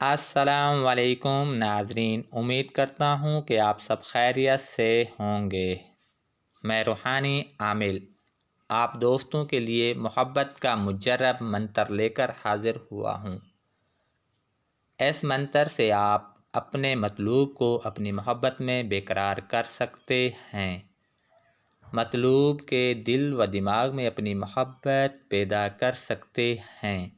السلام علیکم ناظرین، امید کرتا ہوں کہ آپ سب خیریت سے ہوں گے۔ میں روحانی عامل آپ دوستوں کے لیے محبت کا مجرب منتر لے کر حاضر ہوا ہوں۔ اس منتر سے آپ اپنے مطلوب کو اپنی محبت میں بیقرار کر سکتے ہیں، مطلوب کے دل و دماغ میں اپنی محبت پیدا کر سکتے ہیں،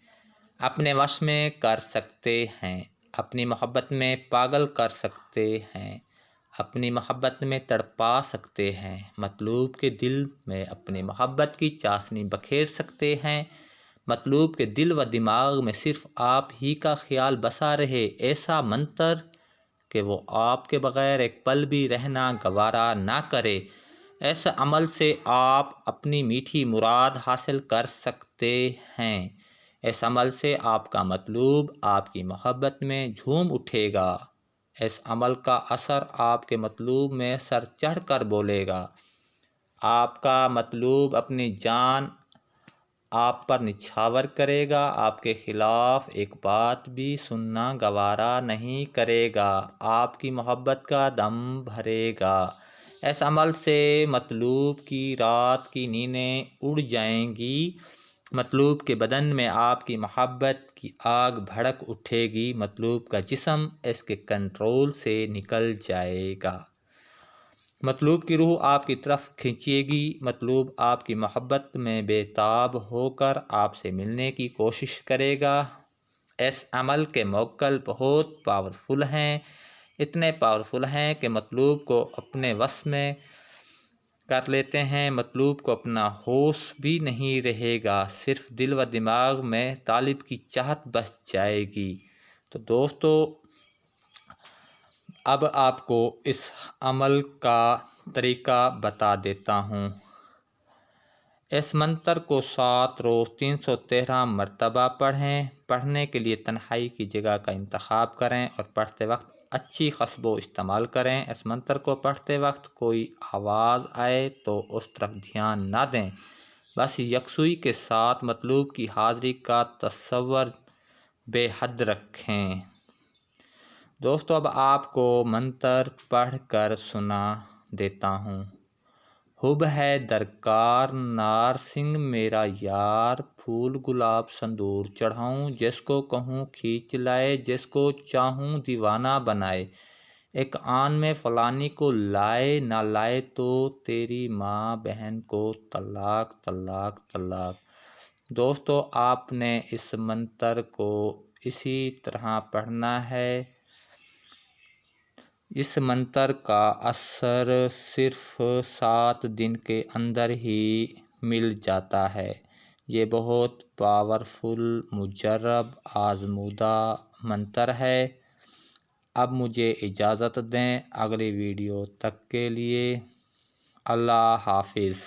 اپنے وش میں کر سکتے ہیں، اپنی محبت میں پاگل کر سکتے ہیں، اپنی محبت میں تڑپا سکتے ہیں، مطلوب کے دل میں اپنی محبت کی چاشنی بکھیر سکتے ہیں، مطلوب کے دل و دماغ میں صرف آپ ہی کا خیال بسا رہے، ایسا منتر کہ وہ آپ کے بغیر ایک پل بھی رہنا گوارا نہ کرے۔ ایسے عمل سے آپ اپنی میٹھی مراد حاصل کر سکتے ہیں۔ اس عمل سے آپ کا مطلوب آپ کی محبت میں جھوم اٹھے گا۔ اس عمل کا اثر آپ کے مطلوب میں سر چڑھ کر بولے گا۔ آپ کا مطلوب اپنی جان آپ پر نچھاور کرے گا، آپ کے خلاف ایک بات بھی سننا گوارا نہیں کرے گا، آپ کی محبت کا دم بھرے گا۔ اس عمل سے مطلوب کی رات کی نیندیں اڑ جائیں گی، مطلوب کے بدن میں آپ کی محبت کی آگ بھڑک اٹھے گی، مطلوب کا جسم اس کے کنٹرول سے نکل جائے گا، مطلوب کی روح آپ کی طرف کھینچے گی، مطلوب آپ کی محبت میں بے تاب ہو کر آپ سے ملنے کی کوشش کرے گا۔ اس عمل کے موکل بہت پاورفل ہیں، اتنے پاورفل ہیں کہ مطلوب کو اپنے وس میں کر لیتے ہیں، مطلوب کو اپنا ہوش بھی نہیں رہے گا، صرف دل و دماغ میں طالب کی چاہت بس جائے گی۔ تو دوستو، اب آپ کو اس عمل کا طریقہ بتا دیتا ہوں۔ اس منتر کو 7 روز 313 مرتبہ پڑھیں۔ پڑھنے کے لیے تنہائی کی جگہ کا انتخاب کریں اور پڑھتے وقت اچھی خوشبو استعمال کریں۔ اس منتر کو پڑھتے وقت کوئی آواز آئے تو اس طرف دھیان نہ دیں، بس یکسوئی کے ساتھ مطلوب کی حاضری کا تصور بے حد رکھیں۔ دوستو، اب آپ کو منتر پڑھ کر سنا دیتا ہوں۔ حب ہے درکار نارسنگ میرا یار، پھول گلاب سندور چڑھاؤں جس کو کہوں کھینچ لائے، جس کو چاہوں دیوانہ بنائے، ایک آن میں فلانی کو لائے، نہ لائے تو تیری ماں بہن کو طلاق طلاق طلاق۔ دوستو، آپ نے اس منتر کو اسی طرح پڑھنا ہے۔ اس منتر کا اثر صرف 7 دن کے اندر ہی مل جاتا ہے۔ یہ بہت پاورفل، مجرب، آزمودہ منتر ہے۔ اب مجھے اجازت دیں، اگلی ویڈیو تک کے لیے اللہ حافظ۔